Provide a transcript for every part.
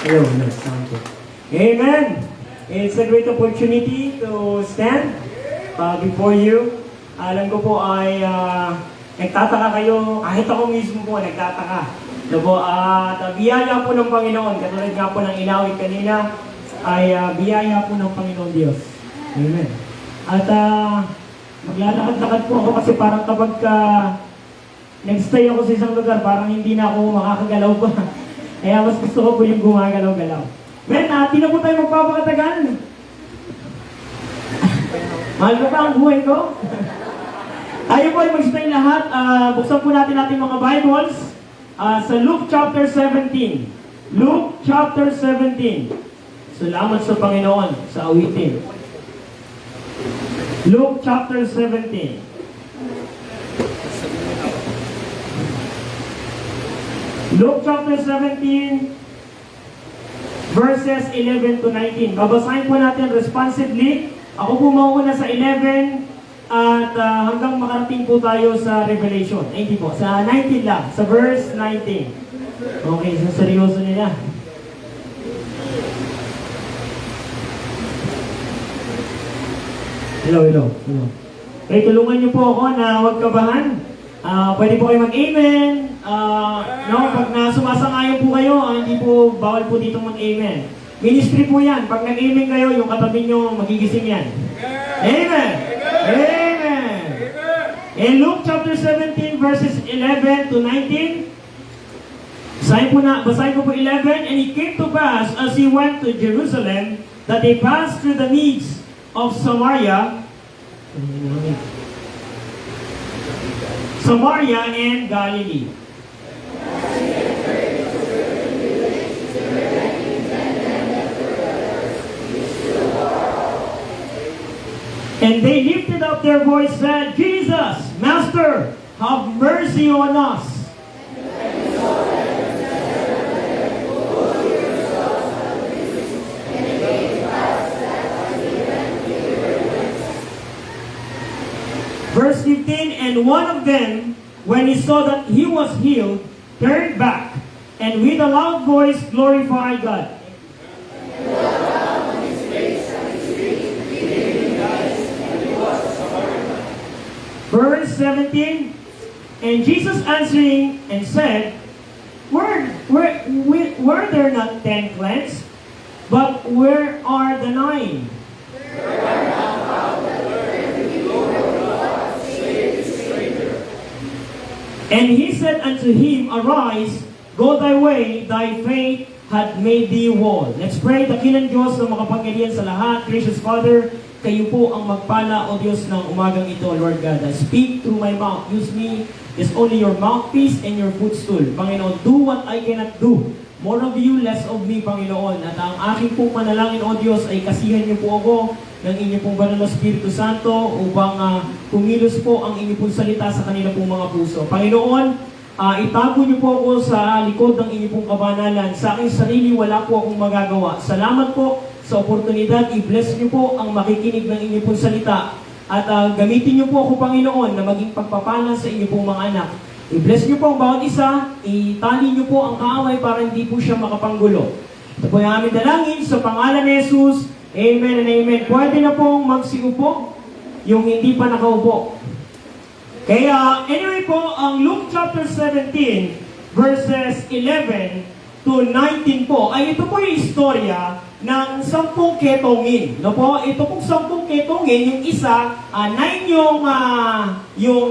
Hello, no, sound good. Amen. It's a great opportunity to stand before you. Alam ko po ay nagtataka kayo, kahit ako mismo po nagtataka. So po, biyaya po ng Panginoon, katulad nga po ng inawit kanina, ay biyaya po ng Panginoon Diyos. Amen. At maglalakad-lakad po ako kasi parang kapag nag-stay ako sa isang lugar, parang hindi na ako makakagalaw pa. Kaya mas gusto ko po yung gumagalaw-galaw. Men, di na po tayo magpapakatagal. Mahal ko pa ang buhay ko. Tayo po ay mag-stay lahat. Buksan po natin mga Bibles sa Luke chapter 17. Luke chapter 17. Salamat sa Panginoon sa awitin. Luke chapter 17. Luke chapter 17, verses 11 to 19. Babasahin po natin responsively. Ako po mauuna sa 11 at hanggang makarating po tayo sa Revelation. Hindi po, sa 19 lang, sa verse 19. Okay, so seryoso nila. Hello. Okay, tulungan niyo po ako na huwag kabahan. Pwede po kayo mag-amen. Pag sumasangayon po kayo, hindi po bawal po dito mag-amen. Ministry po yan. Pag nag-amen kayo, yung katabi nyo, magigising yan. Amen! Amen! In Luke chapter 17, verses 11 to 19, basahin po 11, And it came to pass, as he went to Jerusalem, that they passed through the midst of Samaria and Galilee. And they lifted up their voice, said, Jesus, Master, have mercy on us. Verse 15, And one of them, when he saw that he was healed, turned back, and with a loud voice glorified God. Verse 17, And Jesus answering and said, Were there not 10 cleansed? But where are the 9? And he said unto him, Arise, go thy way, thy faith hath made thee whole. Let's pray. Dakilang Diyos na makapangyarihan sa lahat. Gracious Father, kayo po ang magpala, O Diyos, ng umagang ito, Lord God. I speak through my mouth. Use me as only your mouthpiece and your footstool. Panginoon, do what I cannot do. More of you, less of me, Panginoon. At ang aking pong manalangin, O Diyos, ay kasihan niyo po ako ng inyong pong banal na Espiritu Santo upang kumilos po ang inyong pong salita sa kanila pong mga puso. Panginoon, itago niyo po ako sa likod ng inyong pong kabanalan. Sa aking sarili, wala po akong magagawa. Salamat po sa oportunidad. I-bless niyo po ang makikinig ng inyong pong salita. At gamitin niyo po ako, Panginoon, na maging pagpapala sa inyong pong mga anak. I-bless niyo po ang bawat isa. Itali niyo po ang kaaway para hindi po siya makapanggulo. Ito po yung aming dalangin sa pangalan ni Jesus. Amen and amen. Pwede na pong magsiupo yung hindi pa nakaupo. Kaya, anyway po, ang Luke chapter 17, verses 11 to 19 po, ay ito po yung istorya ng 10 ketongin. No po? Ito pong 10 ketongin, yung isa, 9 yung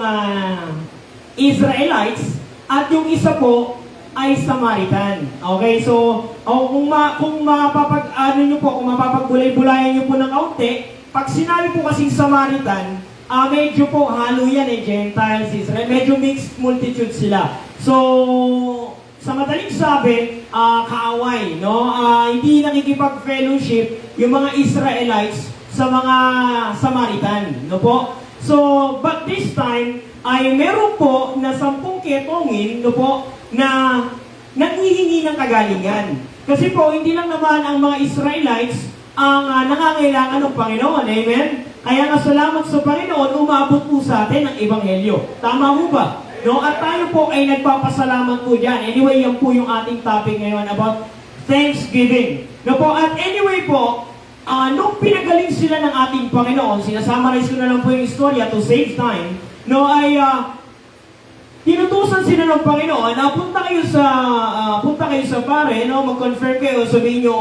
Israelites, at yung isa po ay Samaritan. Okay, so kung mapapagulay-bulayan niyo po ng kaunti, pag sinabi po kasing Samaritan, medyo po halo yan Gentiles, Israel, medyo mixed multitude sila. So, sa madaling sabi, kaaway, no? Hindi nakikipag-fellowship yung mga Israelites sa mga Samaritan, no po? So, but this time, ay meron po na 10 ketongin, no po, na naghihingi ng kagalingan. Kasi po, hindi lang naman ang mga Israelites ang nangangailangan ng Panginoon. Amen? Kaya nga salamat sa Panginoon, umabot po sa atin ang Ebanghelyo. Tama po ba? No? At tayo po ay nagpapasalamat po dyan. Anyway, yan po yung ating topic ngayon about thanksgiving. No po, at anyway po, nung pinagaling sila ng ating Panginoon, sinasummarize ko na lang po yung istorya to save time, no, ay tinutusan sila ng Panginoon na punta kayo sa pare, no, mag-confirm kayo, sabihin nyo,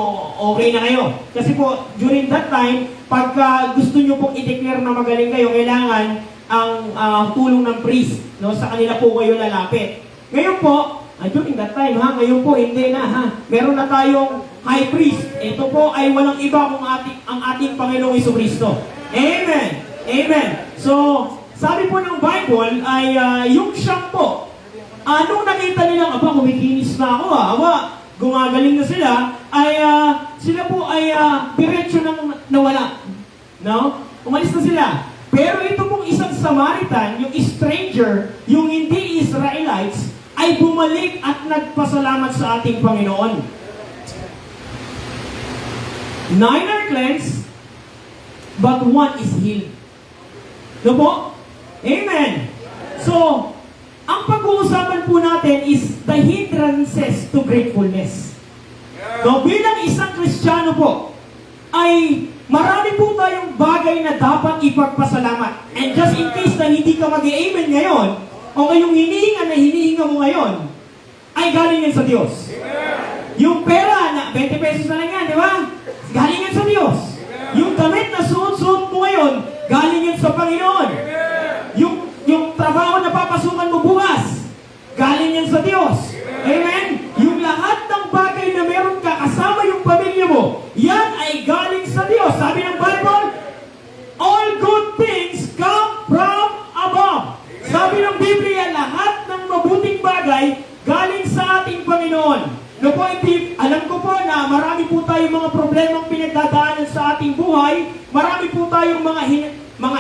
okay na kayo. Kasi po, during that time, pagka gusto nyo pong i-declare na magaling kayo, kailangan ang tulong ng priest, no, sa kanila po kayo lalapit. Ngayon po, during that time, ngayon po, hindi na, meron na tayong high priest. Ito po ay walang iba kung ang ating Panginoong Jesucristo. Amen! Amen! So, sabi po ng Bible ay yung siyang po, nung nakita nilang, kumikinis na ako, gumagaling na sila, ay sila po ay diretso nang nawala. No? Umalis na sila. Pero ito pong isang Samaritan, yung stranger, yung hindi Israelites, ay bumalik at nagpasalamat sa ating Panginoon. 9 are cleansed, but 1 is healed. No po? Amen. So, ang pag-uusapan po natin is the hindrances to gratefulness. So, bilang isang Kristiyano po, ay marami po tayong bagay na dapat ipagpasalamat. And just in case na hindi ka mag-amen ngayon, o ngayong hinihinga mo ngayon, ay galing yan sa Diyos. Yung pera na 20 pesos na lang yan, di ba? Galing yan sa Diyos. Yung damit na suot-suot mo ngayon, galing yan sa Panginoon. Yung trabaho na papasukan mo bukas, galing yan sa Diyos. Amen? Yung lahat ng bagay na meron ka kasama yung pamilya mo, yan ay galing sa Diyos. Sabi ng Bible, all good things come from above. Sabi ng Biblia, lahat ng mabuting bagay galing sa ating Panginoon. No po, alam ko po na marami po tayong mga problemang pinagdadaanan sa ating buhay. Marami po tayong mga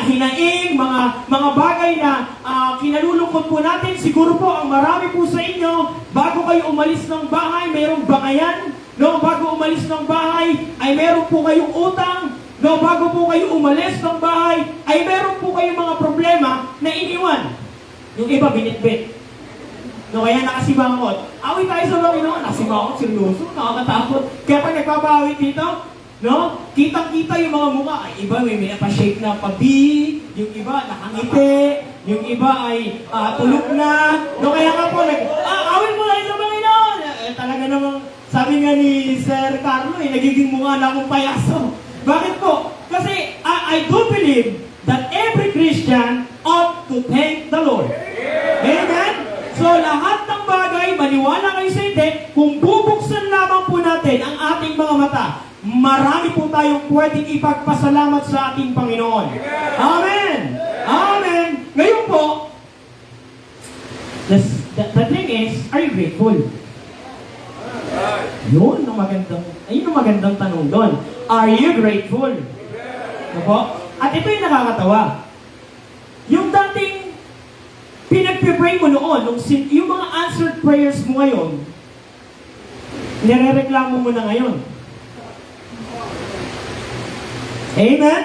hinaing, mga bagay na kinalulungkot po natin. Siguro po, ang marami po sa inyo, bago kayo umalis ng bahay, mayroong bangayan. No, bago umalis ng bahay, ay meron po kayong utang. No, bago po kayo umalis ng bahay, ay meron po kayong mga problema na iniwan. Yung iba, binitbit. No, kaya nakasibangot. Awit tayo sa Panginoon, nakasibangot, seryoso, nakakatakot. Kaya pag nagpapawit dito, no, kitang-kita yung mga mukha. Ay, iba may pa-shape na pa-B, yung iba nakangiti, yung iba ay tulog na. No, kaya nga po, awit mo tayo sa Panginoon. Talaga namang, sabi nga ni Sir Carlo, nagiging mukha na akong payaso. Bakit po? Kasi I do believe that every Christian ought to thank the Lord. Amen? So, lahat ng bagay, maniwala kayo sa hindi, kung bubuksan lamang po natin ang ating mga mata, marami po tayong pwedeng ipagpasalamat sa ating Panginoon. Amen! Amen! Ngayon po, the thing is, are you grateful? Yun ang magandang tanong doon. Are you grateful? Opo? At ito yung nakakatawa. Yung dating pinagpipray mo noon, yung mga answered prayers mo ngayon, nirereklamo mo na ngayon. Amen?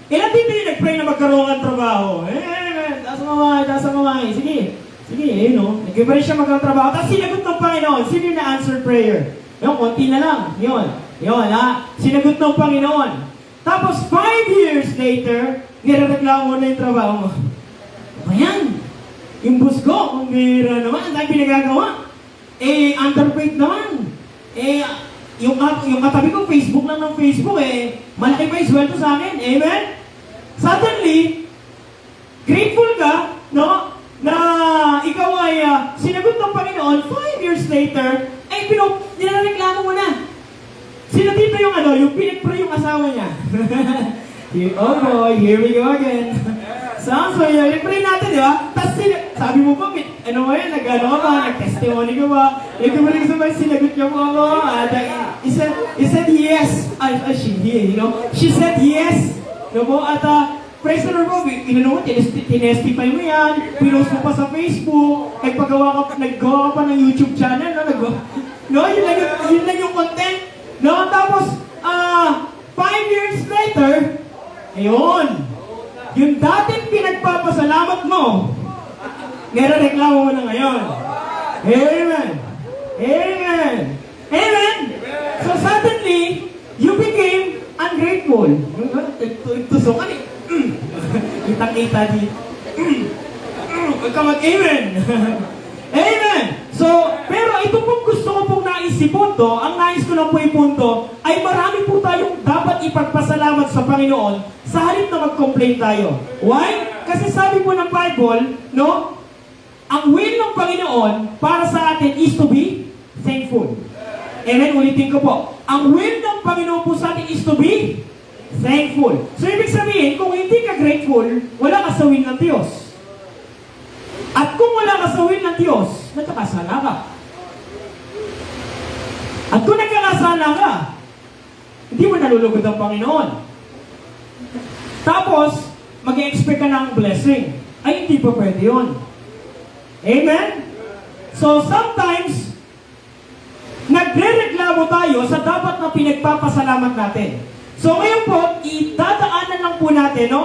Ilan dito yung nag-pray na magkaroon ng trabaho? Amen! Taas ang kamay. Sige, nag-pray siya magkaroon ng trabaho. Tapos sinagot ng Panginoon. Sino yung na-answered prayer? Yung konti na lang. Yun, sinagot ng Panginoon. Tapos 5 years later, nirereklamo na yung trabaho mo. Ayan! Yung boss ko, kung mayroon naman, ang dahil pinagagawa. Underpaid naman. Yung katabi ko, Facebook lang ng Facebook, malaki pa yung sweldo sa akin. Amen? Suddenly, grateful ka, no? Na ikaw ay sinagot ng Panginoon, 5 years later, nilareklamo mo na. Sino dito yung pinag-pray yung asawa niya? Oh boy, here we go again. Sounds so, pray natin, di ba? Tapos sabi mo pa, nag-testimony ka ba? Nagkabalik sabay, sinagot niya po ako. He said yes. She said yes. At praise the Lord po, tinestify mo yan, pinost mo pa sa Facebook, naggawa ka pa ng YouTube channel, yun lang yung content. Tapos, 5 years later, ayun, yung dating pinagpapasalamat mo, nirereklamo mo na ngayon. Amen! Amen! Amen! grateful. Tusukan eh. Kita-kita dito. Huwag ka mag-amen. Amen! So, pero ito pong gusto ko pong naisipunto, ang nais ko lang po ipunto, ay marami po tayong dapat ipagpasalamat sa Panginoon sa halip na mag-complain tayo. Why? Kasi sabi po ng Bible, no, ang will ng Panginoon para sa atin is to be thankful. Amen? Ulitin ko po. Ang will ng Panginoon po sa atin is to be thankful. So, ibig sabihin, kung hindi ka grateful, wala ka sa will ng Diyos. At kung wala ka sa will ng Diyos, nagkakasala ka. At kung nagkakasala ka, hindi mo nalulugod ang Panginoon. Tapos, mag-expect ka ng blessing. Ay, hindi pa pwede yun. Amen? So, sometimes, nagre-reklamo tayo sa dapat na pinagpapasalamat natin. So, ngayon po, idadaanan lang po natin, no?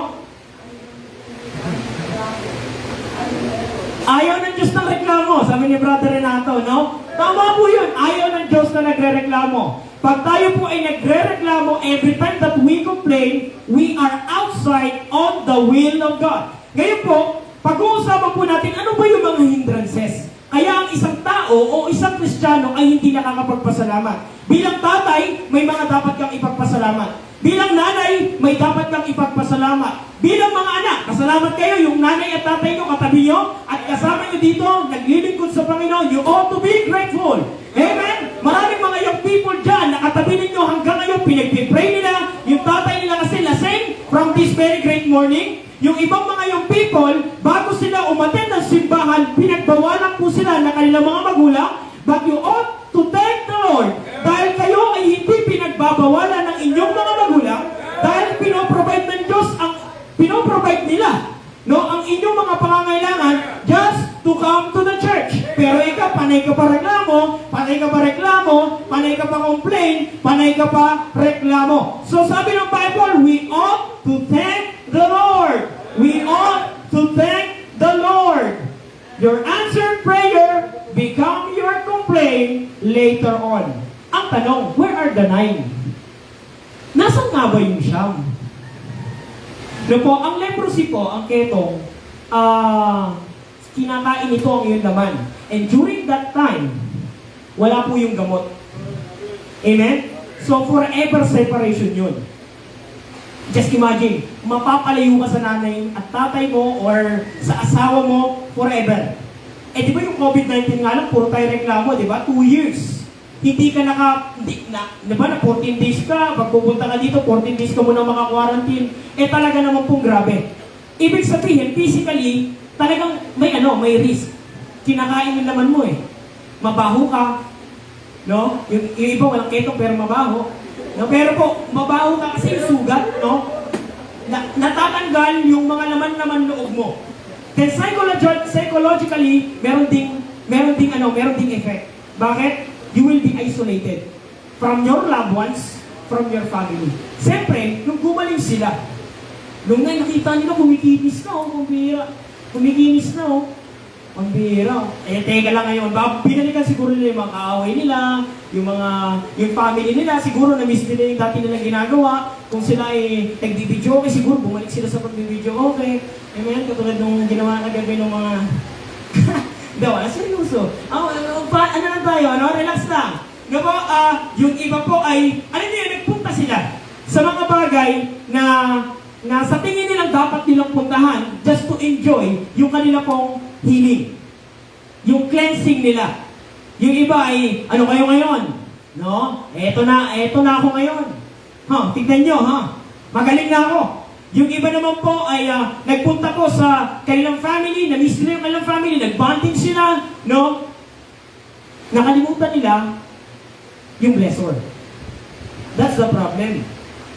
Ayaw ng Diyos ng reklamo, sabi ni Brother Renato, no? Tama po yun, ayaw ng Diyos na nagre-reklamo. Pag tayo po ay nagre-reklamo, every time that we complain, we are outside of the will of God. Ngayon po, pag-uusapan po natin, ano ba yung mga hindrances? Kaya ang isang tao o isang Kristiyano ay hindi nakakapagpasalamat. Bilang tatay, may mga dapat kang ipagpasalamat. Bilang nanay, may dapat kang ipagpasalamat. Bilang mga anak, kasalamat kayo, yung nanay at tatay nyo, katabi nyo, at kasama nyo dito, naglilingkod sa Panginoon, you ought to be grateful. Amen? Maraming mga young people dyan, nakatabi ninyo hanggang ngayon, pinag-pray nila, yung tatay nila kasi lasing from this very great morning. Yung ibang mga young people, bago sila umattend ng simbahan, pinagbawalan po sila ng kanilang mga magulang, but you ought to thank the Lord. Dahil kayo ay hindi pinagbabawalan ng inyong mga magulang, dahil pinoprovide ng Diyos ang pinoprovide nila. No, ang inyong mga pangangailangan just to come to the church. Pero ikaw, panay ka pa reklamo, panay ka pa reklamo, panay ka pa complain, panay ka pa reklamo. So sabi ng Bible, we ought to thank the Lord. We ought to thank the Lord. Your answered prayer become your complaint later on. Ang tanong, where are the 9? Nasaan nga ba yung siyam? No po, ang leprosy po, ang ketong, kinakain ito ang iyong laman. And during that time, wala po yung gamot. Amen? So, forever separation yun. Just imagine, mapapalayo ka sa nanay at tatay mo or sa asawa mo forever. Eh, di ba yung COVID-19 nga lang, puro tayo reklamo, di ba? 2 years. Hindi ka di ba na 14 days ka, pag pupunta ka dito, 14 days ka muna maka-quarantine. Eh, talaga naman pong grabe. Ibig sabihin, physically, talagang may risk. Kinakain yung laman mo eh. Mabaho ka. No? Yung iba walang ketong pero mabaho. No? Pero po, mabaho ka kasi yung sugat, no? Natatanggal yung mga laman-laman loob mo. Then psychologically, meron ding effect. Bakit? You will be isolated from your loved ones, from your family. Siyempre, nung gumaling sila, nung nakita nila kumikinis na, kumikinis na, ang bihira. Eh, teka lang ngayon, binalikan siguro nila yung mga kaaway nila, yung family nila, siguro na-miss nila yung dati nilang ginagawa. Kung sila ay nag-video okay, siguro bumalik sila sa pag-video okay. Amen? Katulad nung ginawa na gabi ng mga... Dawa, seryoso. Ano lang tayo, ano? Relax lang. Yung iba po ay, nagpunta sila sa mga bagay na sa tingin nilang dapat nilang puntahan just to enjoy yung kanila pong healing. Yung cleansing nila. Yung iba ay, ano kayo ngayon? No? Eto na ako ngayon. Tignan nyo, magaling na ako. Yung iba naman po ay nagpunta po sa kanilang family, na-miss nila yung kanilang family, nag-bonding sila, no? Nakalimutan nila yung blessor. That's the problem.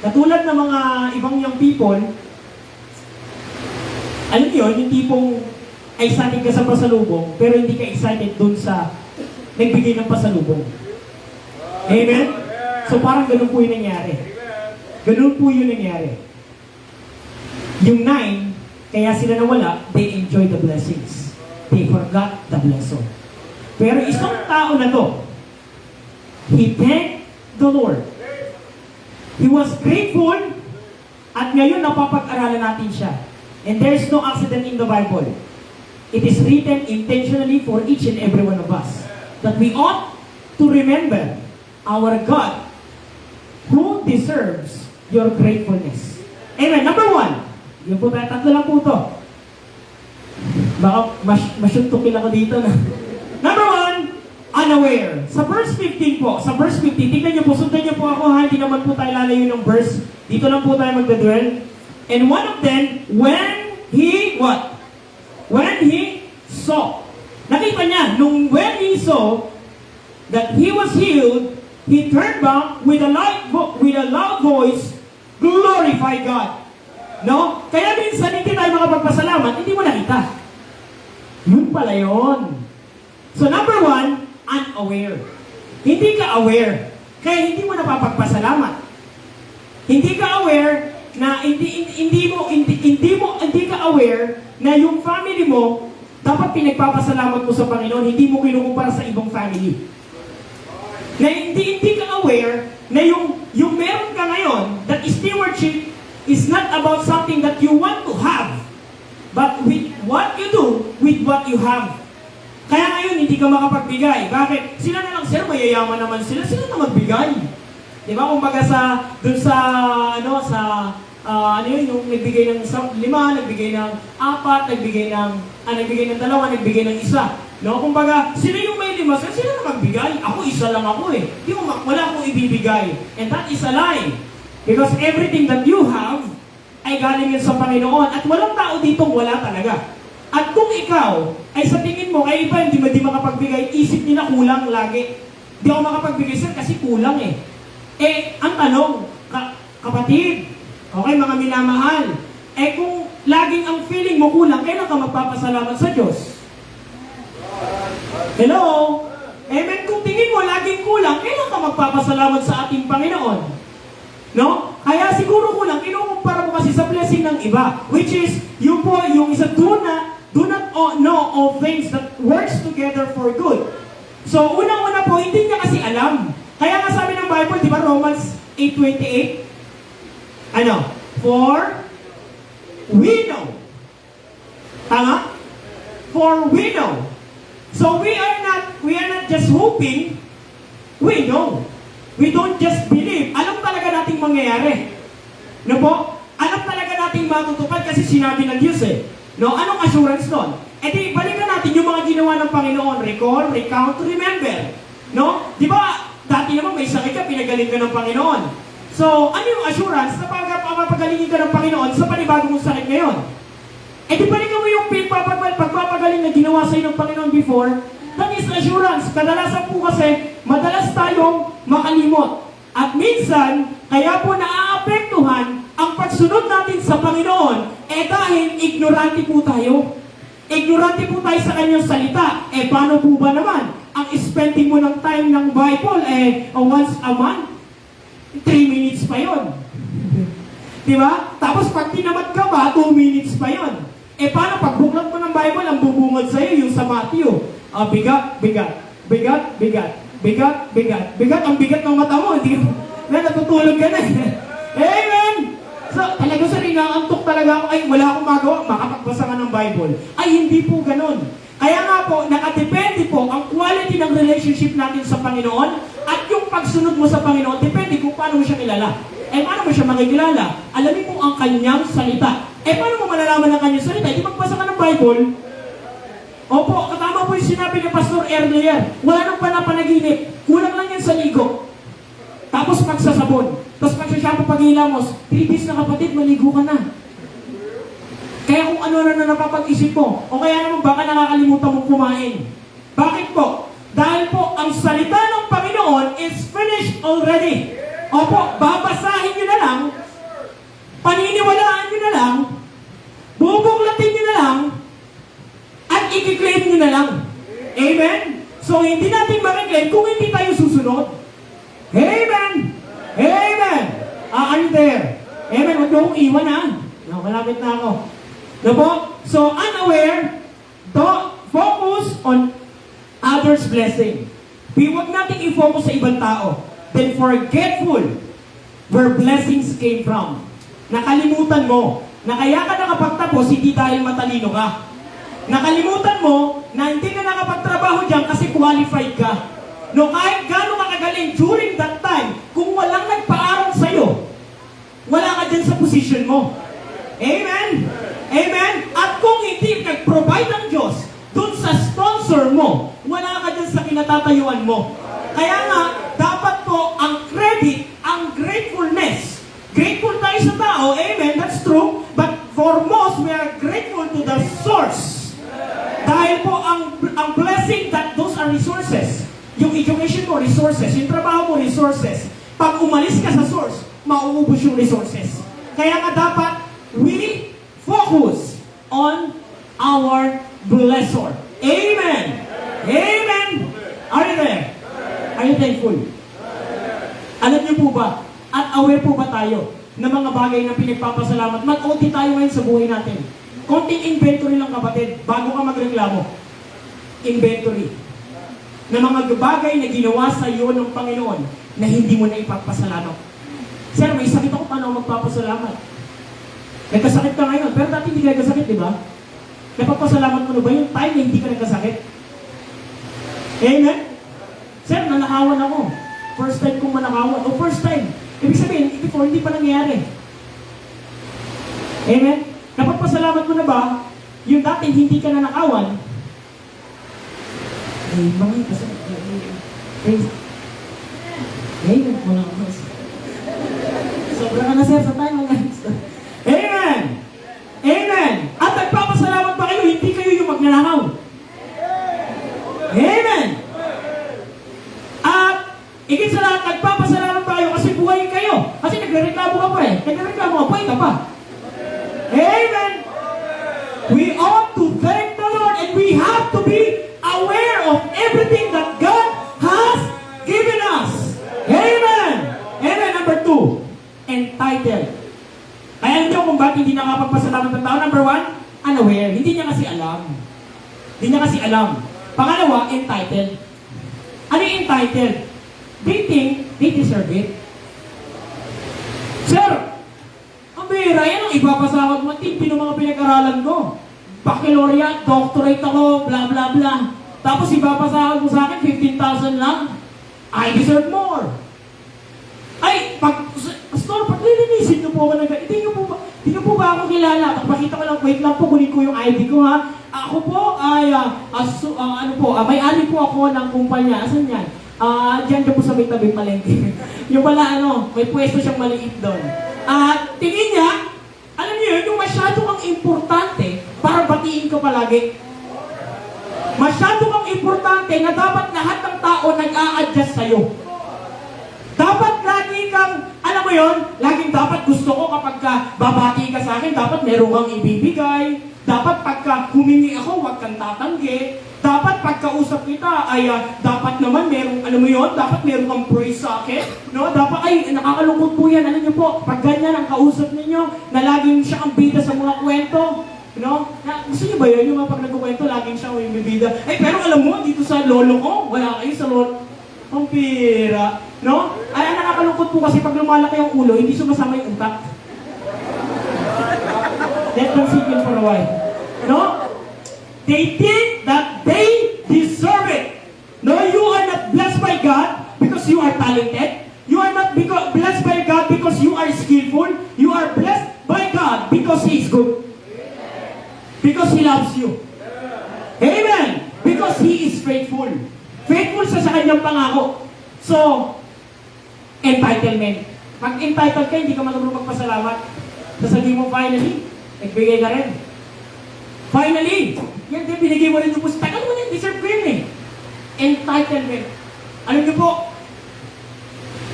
Katulad ng mga ibang young people, alam niyo, yung tipong excited ka sa pasalubong, pero hindi ka excited dun sa nagbigay ng pasalubong. Amen? So parang ganun po yung nangyari. Ganun po yung nangyari. Yung 9, kaya sila nawala, they enjoy the blessings. They forgot the blessing. Pero isang tao na to, he thanked the Lord. He was grateful At ngayon, napapag-aralan natin siya. And there's no accident in the Bible. It is written intentionally for each and every one of us that we ought to remember our God who deserves your gratefulness. Amen. Number 1. Yun po tayo, tatlo lang po ito. Baka masyuntukin ako dito na. Number 1, unaware. Sa verse 15 po, tingnan niyo po, sundan niyo po ako ha, hindi naman po tayo lalayo ng verse. Dito lang po tayo magdadwell. And one of them, when he, what? When he saw. Nakita niya, when he saw that he was healed, he turned back with a loud voice, glorify God. No? Kaya minsan hindi tayo makapagpasalamat, hindi mo nakita. Yun pala yun. So number 1, unaware. Hindi ka aware. Kaya hindi mo napapagpasalamat. Hindi ka aware na hindi ka aware na yung family mo dapat pinagpapasalamat mo sa Panginoon, hindi mo kinukumpara sa ibang family. Na hindi ka aware na yung meron ka ngayon, that stewardship is not about something that you want to have, but with what you do with what you have. Kaya ngayon, hindi ka makapagbigay. Bakit? Sila na lang, sir, mayayaman naman sila na magbigay. Di ba? Kung baga yung nagbigay ng 5, nagbigay ng 4, nagbigay ng 2, nagbigay ng 1. No? Kung baga, sila yung may 5, sila na magbigay. Ako, isa lang ako eh. Wala akong ibibigay. And that is a lie. Because everything that you have ay galing yan sa Panginoon. At walang tao dito wala talaga. At kung ikaw ay sa tingin mo, ay iba hindi makapagbigay, isip nila kulang lagi. Hindi ako makapagbigay, sir, kasi kulang eh. Ang tanong, kapatid, okay, mga minamahal, kung laging ang feeling mo kulang, kailan ka magpapasalamat sa Diyos? Hello? Amen? Kung tingin mo laging kulang, kailan ka magpapasalamat sa ating Panginoon? No? Kaya siguro kulang, kinukumpara mo kasi sa blessing ng iba, which is, yung isa, do not know all things that works together for good. So, unang-una po, hindi niya kasi alam. Kaya nga sabi ng Bible, di ba, Romans 8:28? For we know. Tama? For we know. So we are not just hoping, we know. We don't just believe. Alam talaga nating mangyayari. No po? Alam talaga nating matutupad kasi sinabi ng Diyos eh. No? Anong assurance doon? Di balikan natin yung mga ginawa ng Panginoon. Recall, recount, remember. No? Di ba, dati naman may sakit ka, pinagaling ka ng Panginoon. So, ano yung assurance na papagalingin ka ng Panginoon sa panibago mong sakit ngayon? Di balikan mo yung pagpapagaling na ginawa sa'yo ng Panginoon before, that is assurance. Kadalasan po kasi, madalas tayong makalimot. At minsan, kaya po naaapektuhan ang pagsunod natin sa Panginoon, dahil ignorante po tayo. Ignorante po tayo sa kanyang salita. Paano po ba naman? Ang spending mo ng time ng Bible, once a month, 3 minutes pa yun. Diba? Tapos pag tinamad ka ba, 2 minutes pa yun. Paano pag buklat mo ng Bible, ang bubungad sa'yo, yung sa Matthew, bigat, ang bigat ng mata mo, hindi na natutulog ka na. Amen! So, talaga sa inaantok talaga ako, wala akong magawa, makapagbasa ka ng Bible. Hindi po ganun. Kaya nga po, nakadepende po ang quality ng relationship natin sa Panginoon at yung pagsunod mo sa Panginoon, depende kung paano mo siya kilala. Paano mo siya makikilala? Alamin mo ang kanyang salita. Paano mo malalaman ang kanyang salita? Di magbasa ka ng Bible. Opo, katama po yung sinabi ni Pastor earlier. Wala nang panapanaginip. Kulang lang yan sa ligo. Tapos magsasabon. Tapos magsasyapo paghilamos. 3 days na kapatid, maligo ka na. Kaya kung ano na napapag-isip mo, o kaya naman baka nakakalimutan mong kumain. Bakit po? Dahil po, ang salita ng Panginoon is finished already. Opo, babasahin nyo na lang, paniniwalaan nyo na lang, bubuklatin nyo na lang, at i-claim nyo na lang. Amen? So, hindi natin ma-claim kung hindi tayo susunod. Amen! Amen! I'm there. Amen? Huwag nyo akong iwan ha. No, malapit na ako. No po? So, unaware, focus on others' blessing. Huwag natin i-focus sa ibang tao. Then forgetful where blessings came from. Nakalimutan mo na kaya ka nakapagtapos hindi dahil matalino ka. Nakalimutan mo na hindi ka nakapagtrabaho dyan kasi qualified ka. No, kahit gano'n ka kagaling during that time, kung walang nagpaaral sa'yo, wala ka dyan sa position mo. Amen? Amen? At kung hindi nag-provide ang Diyos dun sa sponsor mo, wala ka dyan sa kinatatayuan mo. Kaya nga, dapat po ang credit, ang gratefulness. Grateful tayo sa tao, amen, that's true. But for most, we are grateful to the source. Dahil po ang blessing, that those are resources. Yung education mo, resources. Yung trabaho mo, resources. Pag umalis ka sa source, mauubos yung resources. Kaya nga dapat, we focus on our blessor. Amen! Amen! Are you there? Are you thankful? Alam niyo po ba, at aware po ba tayo ng mga bagay na pinagpapasalamat? Mag-OT tayo ngayon sa buhay natin. Konting inventory lang kapatid, bago ka magreklamo. Inventory. Na mga bagay na ginawa sa iyo ng Panginoon na hindi mo na ipagpasalamat. Sir, may sakit ako, paano ako magpapasalamat? Nagkasakit ka ngayon, pero dati hindi ka nagkasakit, di ba? Napapasalamat mo na ba yung time na hindi ka nagkasakit? Amen? Sir, nanakawan ako. First time kong manakawan. O first time. Ibig sabihin, before, hindi pa nangyari. Amen? Napapasalamat mo na ba, yung dati hindi ka nanakawan, ay, mga kasi, amen, wala ko. Sobra ka na, sir, sa time, mga amen! Amen! At nagpapasalamat ba kayo, hindi kayo yung magnanakaw? Amen! At, igit sa lahat, nagpapasalamat ba kayo kasi buhay kayo? Kasi nagrereklamo ka pa eh. Nagrereklamo ka, buhay ka pa. Amen! We ought to thank the Lord and we have to be aware of everything that God has given us. Amen! Amen. Number 2, entitled. Kaya nyo kung bakit hindi nakapagpasalamat ng tao. Number 1, unaware. Hindi niya kasi alam. Hindi niya kasi alam. Pangalawa, entitled. Ano yung entitled? They think they deserve it. Sir, ang bihira, yan ang ipapasawag mo. Timpi ng mga pinag-aralan ko. Baccalaureate, doctorate ako, blah blah blah. Tapos ipapasawag mo sa akin, 15,000 lang. I deserve more. Ay, Pastor, pag lilinisin niyo po ako ng hindi niyo po ba ako kilala? Pakita ko lang, wait lang po, kunin ko yung ID ko ha. Ako po ay, may-ari po ako ng kumpanya. Asan yan? Diyan po sa may tabi palengke. Yung pala may pwesto siyang maliit doon. At tingin niya, alam niyo yun, yung masyado kang importante para batiin ka palagi. Masyado kang importante na dapat lahat ng tao nag-a-adjust sa'yo. Dapat lagi kang, alam mo yun, laging dapat gusto ko kapag babati ka sa akin, dapat meron kang ibibigay. Dapat pagka humingi ako, huwag kang tatanggi. Dapat pagkausap kita, ay dapat naman merong, alam mo yun, dapat meron kang praise sa akin. No? Dapat, ay, nakakalungkot po yan. Alam niyo po, pag ganyan ang kausap ninyo, na laging siya ang bida sa mga kwento. No? Gusto niyo ba yun? Yung mga pag nagkukwento, laging siya yung bibida. Ay, pero alam mo, dito sa lolo ko, wala kayo sa lolo. Ang pira. No? Ay, nakakalungkot po kasi pag lumalaki ang ulo, hindi sumasama yung utak. Let them sit in for a while. No? They think that they deserve it. No, you are not blessed by God because you are talented. You are not blessed by God because you are skillful. You are blessed by God because He is good. Because He loves you. Amen. Because He is faithful. Faithful sa kanyang pangako. So, entitlement. Pag entitled ka, hindi ka marunong magpasalamat. Sasabihin mo, finally, nagbigay ka rin. Finally, yan din, binigay mo rin yung puso. Tagal mo na, deserve ko yun eh. Entitlement. Alam niyo po,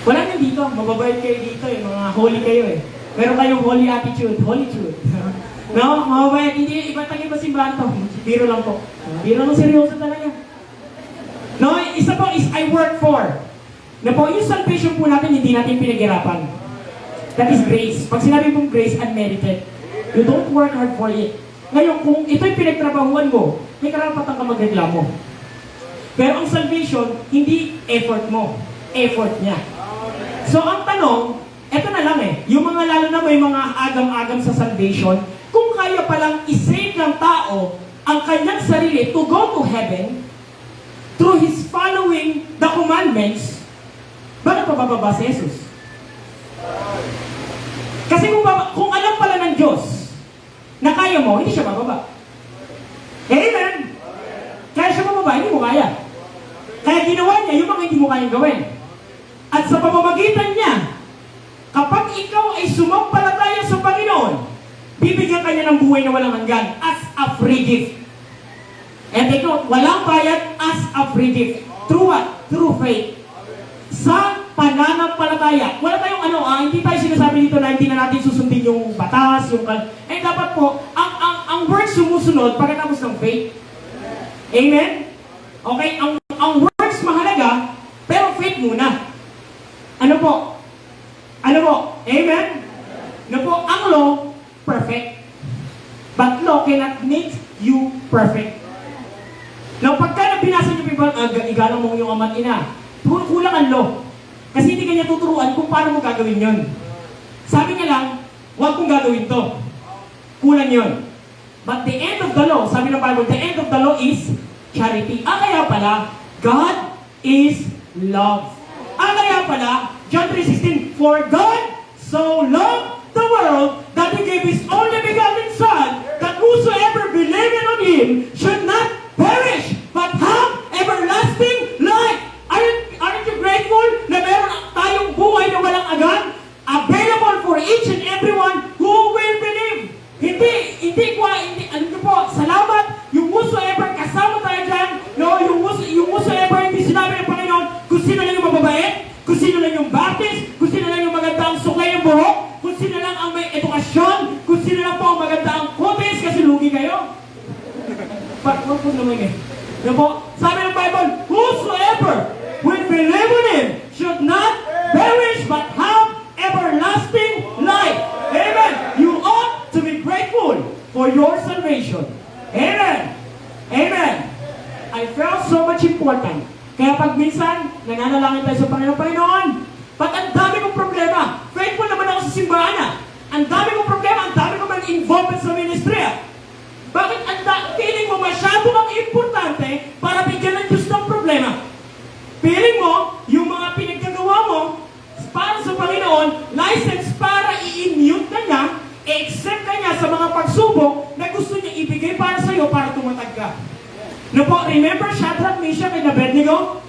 wala nyo dito, mababait kayo dito eh, mga holy kayo eh. Meron kayong holy attitude, holytude. No, mababait, hindi, iba tayo ba simbahan to? Biro lang po. Biro lang seryoso talaga. No, isa po is I work for. Na po, yung salvation po natin, hindi natin pinaghirapan. That is grace. Pag sinabi pong grace, unmerited. You don't work hard for it. Ngayon, kung ito'y pinagtrabahuan mo, may karapatan ka magreklamo. Pero ang salvation, hindi effort mo. Effort niya. So, ang tanong, Eto na lang yung mga lalo na may mga agam-agam sa salvation, kung kaya palang isave ng tao ang kanyang sarili to go to heaven through his following the commandments, bakit pa bababa si Jesus? Kasi kung alam pala ng Diyos na kaya mo, hindi siya bababa. Amen? Kaya siya bababa, hindi mo kaya. Kaya ginawa niya yung mga hindi mo kayang gawin. At sa pamamagitan niya, kapag ikaw ay sumampalataya sa Panginoon, bibigyan ka niya ng buhay na walang hanggan as a free gift. And ito, walang bayad as a free gift. Through what? Through faith. Sa pananampalataya. Wala tayong hindi tayo sinasabi dito na hindi na natin susundin yung batas, dapat po, ang words sumusunod pagkatapos ng faith. Amen? Okay, ang words mahalaga, pero faith muna. Ano po? Amen? Ano po? Ang law, perfect. But law cannot make you perfect. Now, pagka binasa niyo people, igalang mo yung ama at ina, kulang ang law. Kasi hindi kanya tuturuan kung paano mo gagawin yun. Sabi niya lang, huwag kong gagawin to. Kulang yun. But the end of the law, sabi ng Bible, the end of the law is charity. Kaya pala, God is love. Kaya pala, John 3:16, for God so loved the world that He gave His only begotten Son, that whosoever believeth on Him should not perish, but have everlasting life. Aren't you grateful na meron tayong buhay na walang agan? Available for each and everyone who will believe. Ano po, salamat, yung whosoever, kasama tayo dyan, no, yung whosoever, hindi sinabi ng Panginoon, kung sino lang yung mababait, kung sino lang yung baptist, kung sino lang yung maganda ang sukay ng buhok, kung sino lang ang may edukasyon, kung sino lang po ang maganda ang kotes, kasi lugi kayo. Wag po naman Yan po, sabi ng Bible, whosoever will believe in Him should not perish but have everlasting life. Amen. You ought to be grateful for your salvation. Amen. Amen. I felt so much important. Kaya pag minsan, nananalangin tayo sa Panginoon, ba't ang dami kong problema? Faithful naman ako sa simbahan. Ang dami kong problema, ang dami kong man involved sa ministry. Bakit feeling mo masyado kang importante para bigyan ng Diyos ng problema? Feeling mo, yung mga pinaggagawa mo para sa Panginoon, license para i-immute ka niya, i-accept ka niya sa mga pagsubok na gusto niya ibigay para sa iyo para tumatag ka. No po, remember Shadrach, Meshach, and Abednego?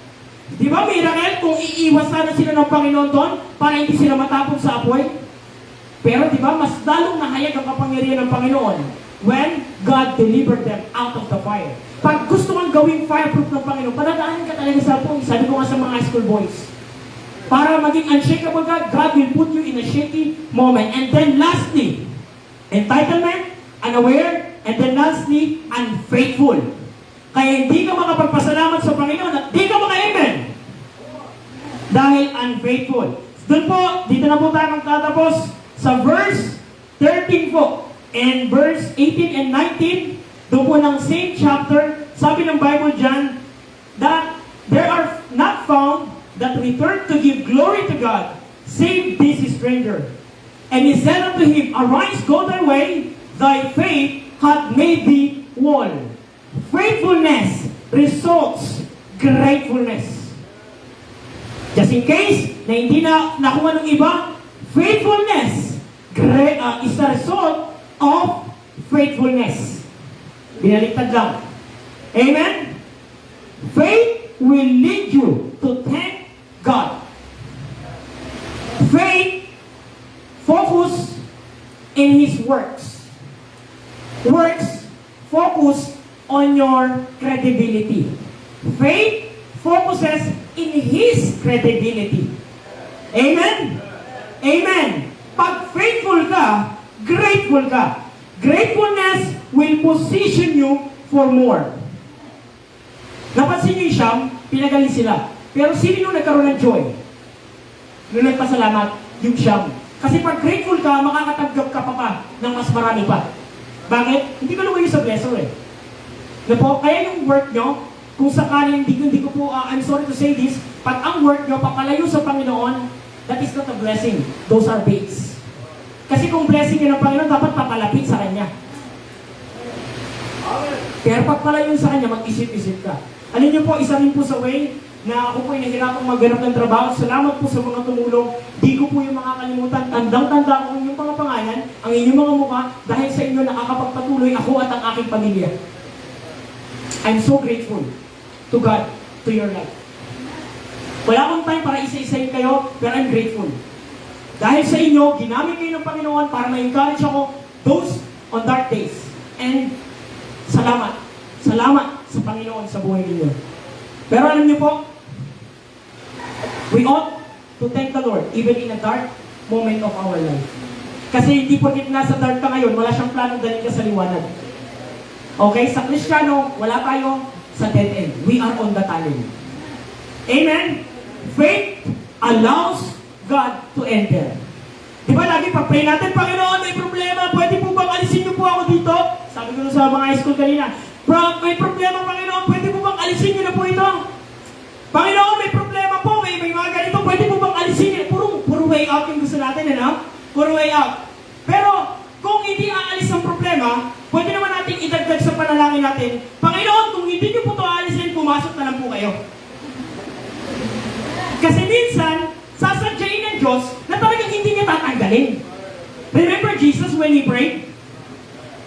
Di ba, miracle, kung iiwas sana sila ng Panginoon doon para hindi sila matapon sa apoy? Pero di ba, mas lalong nahayag ang kapangyarihan ng Panginoon when God delivered them out of the fire. Pag gusto kang gawing fireproof ng Panginoon, padadaanin ka talaga sa apoy. Sabi ko nga sa mga high school boys, para maging unshakable ka, God will put you in a shaky moment. And then lastly, entitlement, unaware, and then lastly, unfaithful. Kaya hindi ka makapagpasalamat sa Panginoon at hindi ka maka-amen. Dahil unfaithful. Doon po, dito na po tayo magtatapos sa verse 13 po. And verse 18 and 19, doon po ng same chapter, sabi ng Bible dyan, that there are not found that return to give glory to God, save this stranger. And he said unto him, arise, go thy way, thy faith hath made thee whole. Faithfulness results gratefulness. Just in case na hindi na nakuha ng iba, faithfulness is the result of faithfulness. Binaliktad lang. Amen? Faith will lead you to thank God. Faith focus in His works. Works focus on your credibility. Faith focuses in His credibility. Amen? Amen. Pag faithful ka, grateful ka. Gratefulness will position you for more. Napansin niyo yung Siyam, pinagaling sila. Pero sino nung nagkaroon ng joy? Nung nagpasalamat, yung Siyam. Kasi pag grateful ka, makakatanggap ka pa ng mas marami pa. Bakit? Hindi ka lumayo sa blesser eh. Na po, kaya yung work nyo, kung sakali hindi ko po, I'm sorry to say this, pag ang work nyo, papalayo sa Panginoon, that is not a blessing. Those are baits. Kasi kung blessing yun ng Panginoon, dapat papalapit sa Kanya. Pero pag pala yun sa Kanya, mag-isip-isip ka. Alam niyo po, isa rin po sa way na ako po ay nahirapang maghanap ng trabaho. Salamat po sa mga tumulong. Di ko po yung makakalimutan. Tandang-tanda ko yung mga pangalan, ang inyong mga mukha, dahil sa inyo nakakapagpatuloy ako at ang aking pamilya. I'm so grateful to God, to your life. Wala akong time para isa-isayin kayo, pero I'm grateful. Dahil sa inyo, ginamit kayo ng Panginoon para ma-encourage ako those on dark days. And salamat. Salamat sa Panginoon sa buhay ninyo. Pero alam niyo po, we ought to thank the Lord even in a dark moment of our life. Kasi hindi porket nasa dark ka ngayon, wala siyang planong dalhin ka sa liwanag. Okay? Sa Kristiyano, wala tayo sa dead end. We are on the tunnel. Amen? Faith allows God to enter. Di ba lagi pag-pray natin, Panginoon, may problema, pwede po bang alisin niyo po ako dito? Sabi ko sa mga high school kanina, may problema, Panginoon, pwede po bang alisin niyo na po ito? Panginoon, may problema po, may mga ganito, pwede po bang alisin niyo? Puro way out yung gusto natin, ano? Puro way out. Pero, kung hindi aalis ang problema, pwede naman natin idagdag sa panalangin natin, Panginoon, kung hindi niyo po ito aalisin, pumasok na lang po kayo. Kasi minsan, sasadyain ng Diyos na talagang hindi niya tatanggalin. Remember Jesus when He prayed?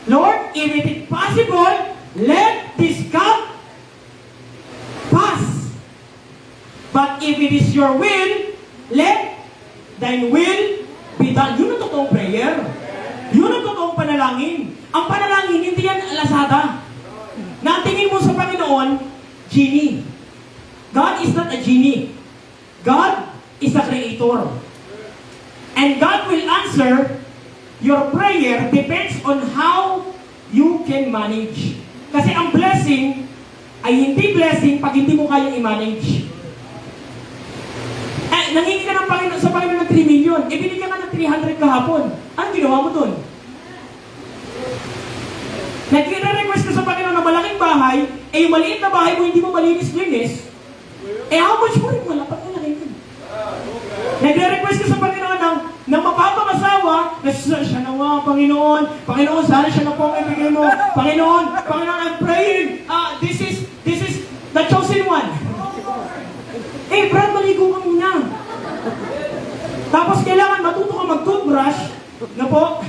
Lord, if it is possible, let this cup pass. But if it is your will, let thine will be done. Yun ang totoong prayer. Yun ang totoong panalangin. Ang panalangin, hindi yan alasada. Na ang tingin mo sa Panginoon, genie. God is not a genie. God is a creator. And God will answer your prayer depends on how you can manage. Kasi ang blessing ay hindi blessing pag hindi mo kayang i-manage. Nangingi ka ng Panginoon, sa Panginoon ng 3 million. Binigyan ka ng 300 kahapon. Anong ginawa mo dun? Nag-request ka sa Panginoon ng malaking bahay, yung maliit na bahay mo hindi mo malinis-linis, how much mo rin wala? Pag malaki yun. Nagre-request ka sa Panginoon ng mapapangasawa, na siya na nga, Panginoon, Panginoon, sana siya na po ang ibigay mo. Panginoon, I'm praying, this is the chosen one. Brad, maligo ka muna. Tapos kailangan matuto ka mag-toothbrush, na po,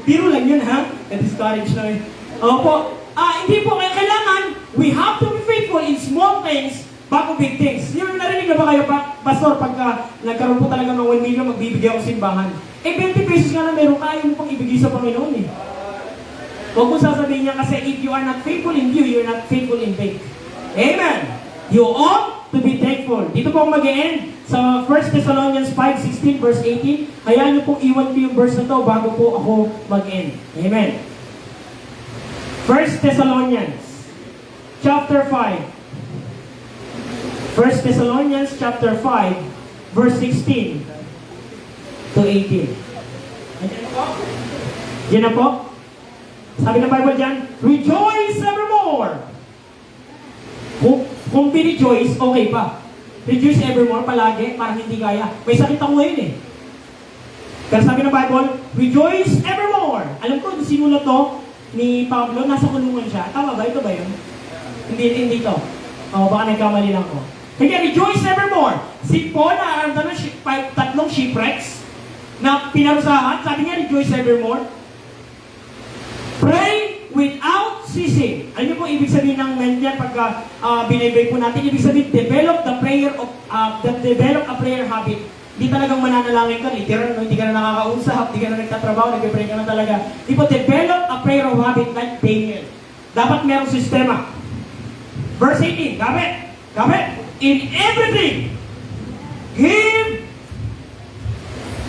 biro lang yun, ha? Na-discourage na yun. Opo, hindi po, kailangan, we have to be faithful in small things, bago big things. Yung narinig na ba kayo, Pastor, pagka nagkaroon po talaga ng 1 million, magbibigay ako simbahan. 20 pesos nga na meron, kaya mo pang ibigay sa Panginoon eh. Huwag mo sasabihin niya kasi if you are not faithful in view, you are not faithful in faith. Amen! You ought to be thankful. Dito po mag-e-end sa 1 Thessalonians 5:16 verse 18. Hayaan niyo pong iwan ko yung verse na to bago po ako mag-end. Amen. 1 Thessalonians chapter 5. 1 Thessalonians chapter 5 verse 16 to 18. Ayan po. Yan na po. Sabi ng Bible dyan, rejoice evermore. Kung rejoice, okay pa. Rejoice evermore palagi, parang hindi kaya. May sakit ako ngayon eh. Pero sabi ng Bible, rejoice evermore. Alam ko, sinulat to ni Pablo, nasa kulungan siya. Tama ba? Ito ba yun? Hindi to. Baka nagkamali lang ko. Kaya rejoice evermore. Si Paul, naaramdaman ng 3 shipwrecks na pinarusahan. Sabi niya, rejoice evermore. Pray without ceasing. Alam niyo po, ibig sabihin ng yan pagka binibig po natin, ibig sabihin, develop a prayer habit. Hindi talagang mananalangin ka, literal, hindi ka na nakakausap, hindi ka na nagtatrabaho, nag-pray ka na talaga. Di po, develop a prayer of habit like Daniel. Dapat merong sistema. Verse 18, gamit. In everything, give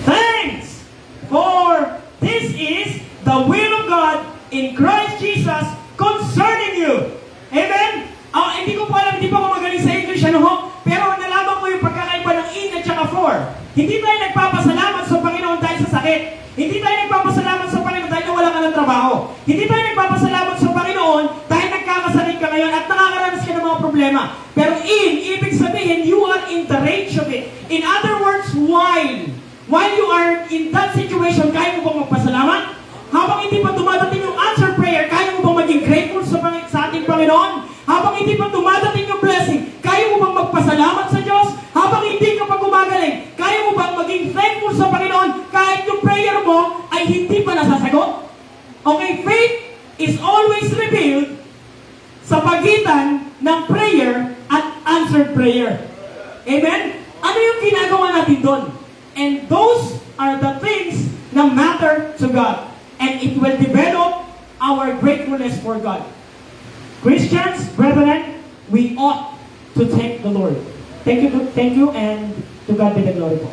thanks, for this is the will of God in Christ Jesus concerning you. Amen? Hindi ko po alam, hindi pa ako magaling sa English, pero nalaman ko yung pagkakaiba ng in at saka for. Hindi tayo nagpapasalamat sa Panginoon dahil sa sakit. Hindi tayo nagpapasalamat sa Panginoon dahil wala ka ng trabaho. Hindi tayo nagpapasalamat sa Panginoon dahil nagkakasakit ka ngayon at nakakaranas ka ng mga problema problema. Pero ibig sabihin, you are in the range of it. In other words, while you are in that situation, kaya mo bang magpasalamat? Habang hindi pa dumadating yung answer prayer, kaya mo bang maging grateful sa ating Panginoon? Habang hindi pa dumadating yung blessing, kaya mo bang magpasalamat sa Diyos? Habang hindi ka pa gumagaling, kaya mo bang maging thankful sa Panginoon kahit yung prayer mo ay hindi pa nasasagot? Okay, faith is always revealed sa pagitan ng prayer at answered prayer. Amen? Ano yung ginagawa natin doon? And those are the things na matter to God. And it will develop our gratefulness for God. Christians, brethren, we ought to thank the Lord. Thank you, and to God be the glory po.